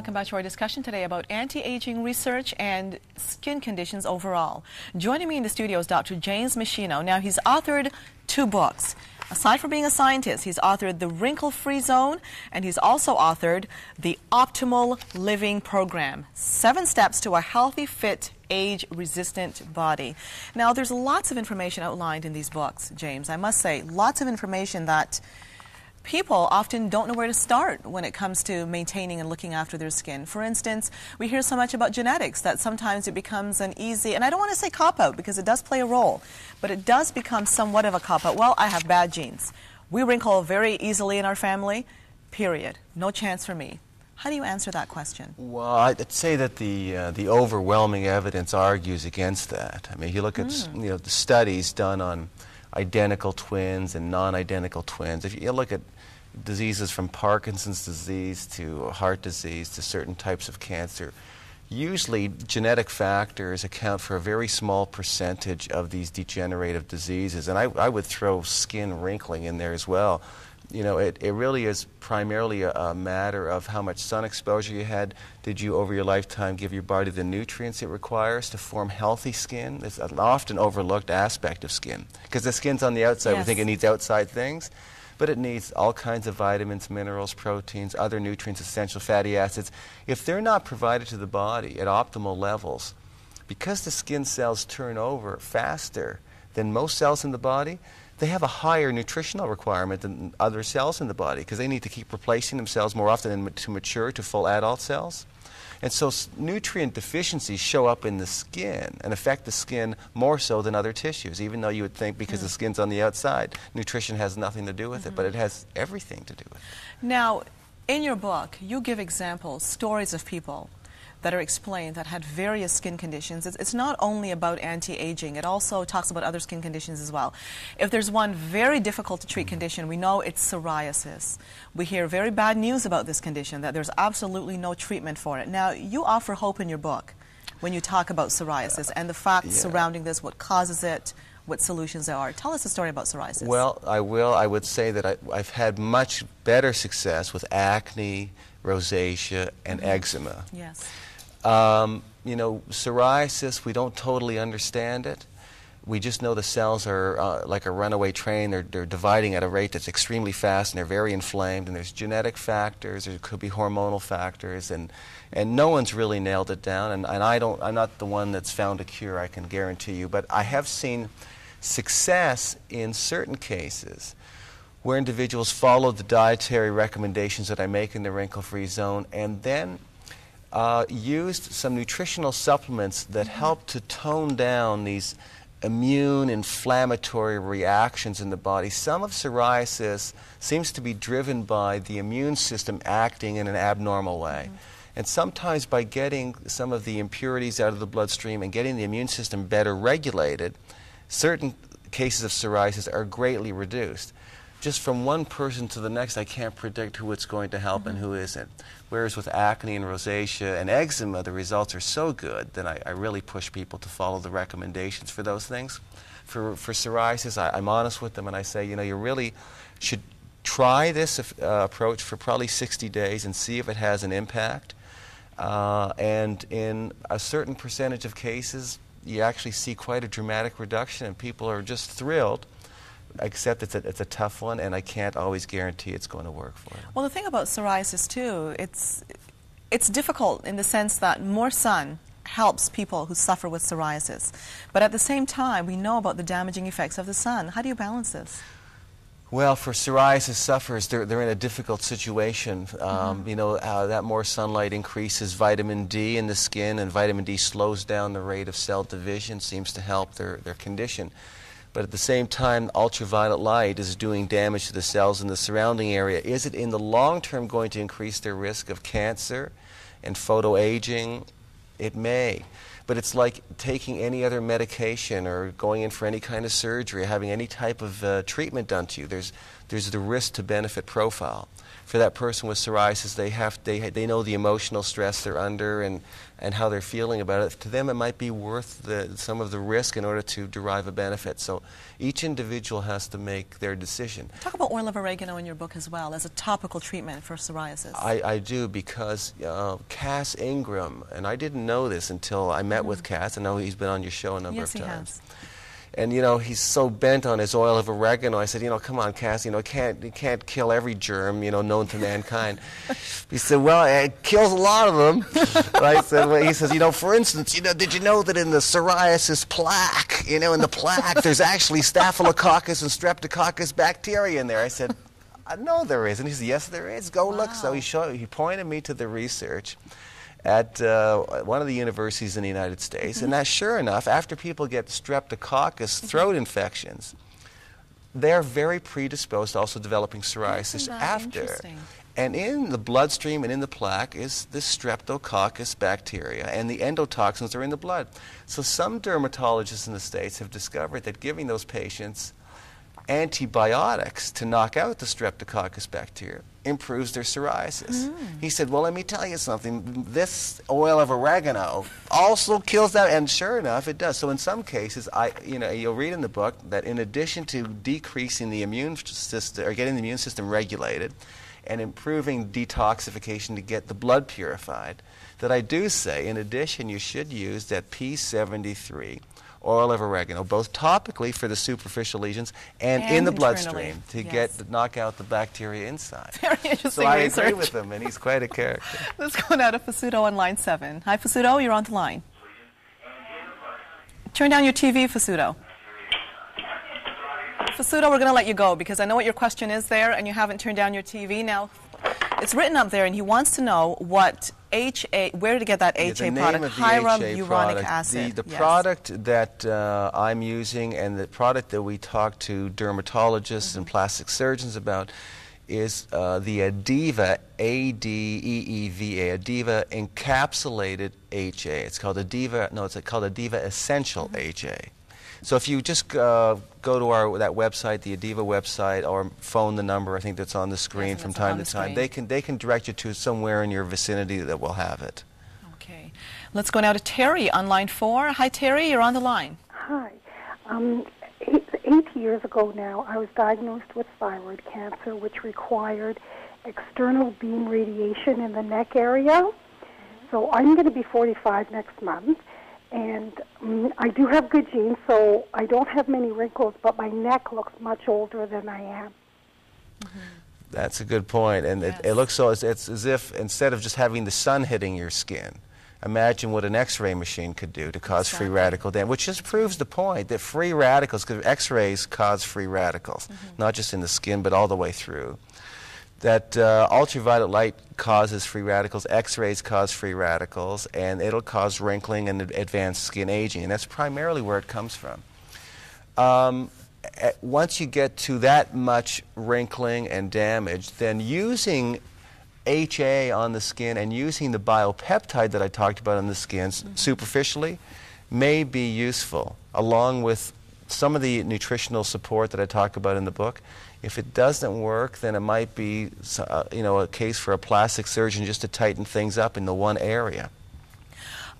welcome back to our discussion today about anti-aging research and skin conditions overall. Joining me in the studio is Dr. James Meschino. Now, he's authored 2 books. Aside from being a scientist, he's authored The Wrinkle-Free Zone, and he's also authored The Optimal Living Program, 7 Steps to a Healthy, Fit, Age-Resistant Body. Now, there's lots of information outlined in these books, James. I must say, lots of information that people often don't know where to start when it comes to maintaining and looking after their skin. For instance, we hear so much about genetics that sometimes it becomes an easy, and I don't want to say cop-out because it does play a role, but it does become somewhat of a cop-out. Well, I have bad genes. We wrinkle very easily in our family, period. No chance for me. How do you answer that question? Well, I'd say that the overwhelming evidence argues against that. I mean, if you look at the studies done on identical twins and non-identical twins, if you look at diseases from Parkinson's disease to heart disease to certain types of cancer, usually genetic factors account for a very small percentage of these degenerative diseases. And I would throw skin wrinkling in there as well. You know, it really is primarily a matter of how much sun exposure you had. Did you, over your lifetime, give your body the nutrients it requires to form healthy skin? It's an often overlooked aspect of skin. Because the skin's on the outside, we think it needs outside things. But it needs all kinds of vitamins, minerals, proteins, other nutrients, essential fatty acids. If they're not provided to the body at optimal levels, because the skin cells turn over faster than most cells in the body, they have a higher nutritional requirement than other cells in the body because they need to keep replacing themselves more often to mature to full adult cells. And so nutrient deficiencies show up in the skin and affect the skin more so than other tissues, even though you would think because the skin's on the outside, nutrition has nothing to do with it, but it has everything to do with it. Now, in your book, you give examples, stories of people that are explained that had various skin conditions. It's not only about anti-aging, it also talks about other skin conditions as well. If there's one very difficult to treat condition, we know it's psoriasis. We hear very bad news about this condition, that there's absolutely no treatment for it. Now, you offer hope in your book when you talk about psoriasis and the facts surrounding this, what causes it, what solutions there are. Tell us a story about psoriasis. Well, I will. I would say that I've had much better success with acne, rosacea, and eczema. Yes. You know, psoriasis, we don't totally understand it. We just know the cells are like a runaway train. They're dividing at a rate that's extremely fast, and they're very inflamed, and there's genetic factors, there could be hormonal factors, and no one's really nailed it down, and I'm not the one that's found a cure, I can guarantee you, but I have seen success in certain cases where individuals follow the dietary recommendations that I make in the Wrinkle-Free Zone, and then used some nutritional supplements that help to tone down these immune inflammatory reactions in the body. Some of psoriasis seems to be driven by the immune system acting in an abnormal way. And sometimes by getting some of the impurities out of the bloodstream and getting the immune system better regulated, certain cases of psoriasis are greatly reduced. Just from one person to the next, I can't predict who it's going to help and who isn't. Whereas with acne and rosacea and eczema, the results are so good that I really push people to follow the recommendations for those things. For psoriasis, I'm honest with them and I say, you know, you really should try this approach for probably 60 days and see if it has an impact. And in a certain percentage of cases, you actually see quite a dramatic reduction and people are just thrilled. Except it's a tough one, and I can't always guarantee it's going to work for you. Well, the thing about psoriasis, too, it's difficult in the sense that more sun helps people who suffer with psoriasis. But at the same time, we know about the damaging effects of the sun. How do you balance this? Well, for psoriasis sufferers, they're in a difficult situation. You know, that more sunlight increases vitamin D in the skin, and vitamin D slows down the rate of cell division, seems to help their condition. But at the same time, ultraviolet light is doing damage to the cells in the surrounding area. Is it in the long term going to increase their risk of cancer and photoaging? It may. But it's like taking any other medication or going in for any kind of surgery, having any type of treatment done to you. There's there's the risk to benefit profile. For that person with psoriasis, they know the emotional stress they're under and how they're feeling about it. To them, it might be worth some of the risk in order to derive a benefit. So each individual has to make their decision. Talk about oil of oregano in your book as well as a topical treatment for psoriasis. I do, because Cass Ingram, and I didn't know this until I met with Cass. I know he's been on your show a number of times. Yes, he has. And, you know, he's so bent on his oil of oregano. I said, you know, come on, Cass, you know, it can't kill every germ, you know, known to mankind. He said, well, it kills a lot of them. And I said, well, he says, you know, for instance, you know, did you know that in the psoriasis plaque, you know, in the plaque, there's actually Staphylococcus and Streptococcus bacteria in there? I said, no, there isn't. He said, yes, there is. Go look. So he pointed me to the research at one of the universities in the United States, and that, sure enough, after people get Streptococcus throat infections, they're very predisposed to also developing psoriasis after. And in the bloodstream and in the plaque is this Streptococcus bacteria, and the endotoxins are in the blood. So some dermatologists in the States have discovered that giving those patients antibiotics to knock out the Streptococcus bacteria improves their psoriasis. He said, well, let me tell you something. This oil of oregano also kills that, and sure enough, it does. So in some cases, you'll read in the book that in addition to decreasing the immune system, or getting the immune system regulated, and improving detoxification to get the blood purified, that I do say, in addition, you should use that P73 oil of oregano, both topically for the superficial lesions and in the bloodstream to knock out the bacteria inside. Very interesting So I research. agree with him, and he's quite a character. Let's go now to Fasudo on line 7. Hi, Fasudo, you're on the line. Turn down your TV, Fasudo. Fasudo, we're going to let you go because I know what your question is there, and you haven't turned down your TV. Now, it's written up there, and he wants to know what where to get that HA product, hyaluronic acid. The product that I'm using, and the product that we talk to dermatologists and plastic surgeons about, is the Adeva, A-D-E-E-V-A, Adeva encapsulated HA. It's called Adeva Essential HA. So if you just go to that website, the Adeva website, or phone the number I think that's on the screen from time to time, they can direct you to somewhere in your vicinity that will have it. Okay. Let's go now to Terry on line 4. Hi, Terry, you're on the line. Hi. 8 years ago now, I was diagnosed with thyroid cancer, which required external beam radiation in the neck area. So I'm going to be 45 next month. And I do have good genes, so I don't have many wrinkles, but my neck looks much older than I am. That's a good point. And it looks so, it's as if instead of just having the sun hitting your skin, imagine what an X-ray machine could do to cause free radical damage, which just proves the point that free radicals, because X-rays cause free radicals, not just in the skin, but all the way through. That ultraviolet light causes free radicals, X-rays cause free radicals, and it'll cause wrinkling and advanced skin aging, and that's primarily where it comes from. Once you get to that much wrinkling and damage, then using HA on the skin and using the biopeptide that I talked about on the skin superficially may be useful, along with some of the nutritional support that I talk about in the book. If it doesn't work, then it might be a case for a plastic surgeon just to tighten things up in the one area.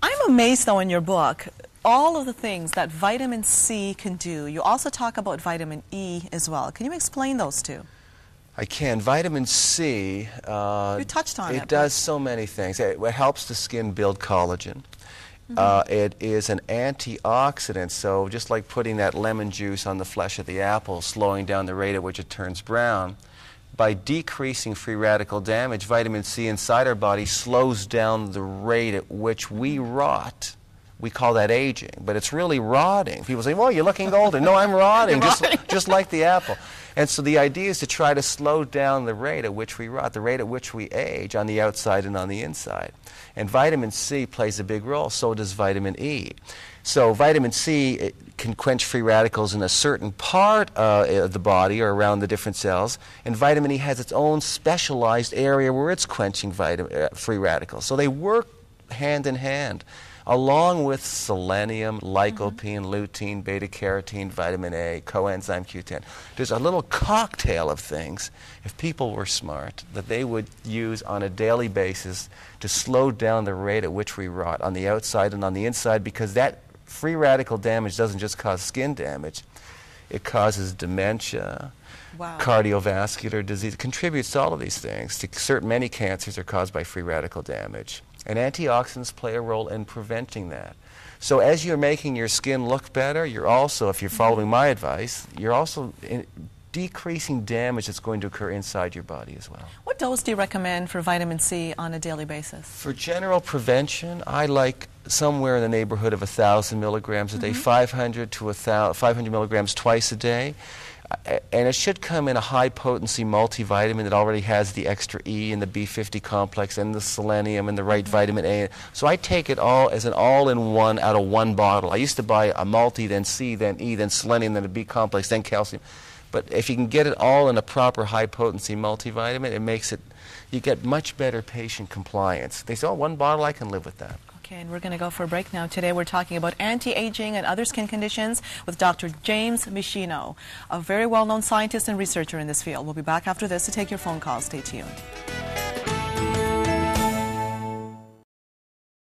I'm amazed, though, in your book, all of the things that vitamin C can do. You also talk about vitamin E as well. Can you explain those two? I can. Vitamin C, you touched on it. It does so many things. It helps the skin build collagen. It is an antioxidant, so just like putting that lemon juice on the flesh of the apple, slowing down the rate at which it turns brown, by decreasing free radical damage, vitamin C inside our body slows down the rate at which we rot. We call that aging, but it's really rotting. People say, well, you're looking older. No, I'm rotting, just like the apple. And so the idea is to try to slow down the rate at which we rot, the rate at which we age on the outside and on the inside. And vitamin C plays a big role, so does vitamin E. So vitamin C can quench free radicals in a certain part of the body or around the different cells, and vitamin E has its own specialized area where it's quenching free radicals. So they work hand in hand. along with selenium, lycopene, lutein, beta-carotene, vitamin A, coenzyme Q10. There's a little cocktail of things, if people were smart, that they would use on a daily basis to slow down the rate at which we rot on the outside and on the inside, because that free radical damage doesn't just cause skin damage. It causes dementia, cardiovascular disease. It contributes to all of these things. Many cancers are caused by free radical damage. And antioxidants play a role in preventing that. So as you're making your skin look better, you're also, if you're following my advice, you're also decreasing damage that's going to occur inside your body as well. What dose do you recommend for vitamin C on a daily basis? For general prevention, I like somewhere in the neighborhood of 1,000 milligrams a day, 500 to 500 milligrams twice a day. And it should come in a high-potency multivitamin that already has the extra E and the B50 complex and the selenium and the right vitamin A. So I take it all as an all-in-one out of one bottle. I used to buy a multi, then C, then E, then selenium, then a B complex, then calcium. But if you can get it all in a proper high-potency multivitamin, it makes it, you get much better patient compliance. They say, oh, one bottle, I can live with that. Okay, and we're going to go for a break now. Today we're talking about anti-aging and other skin conditions with Dr. James Meschino, a very well-known scientist and researcher in this field. We'll be back after this to take your phone calls. Stay tuned.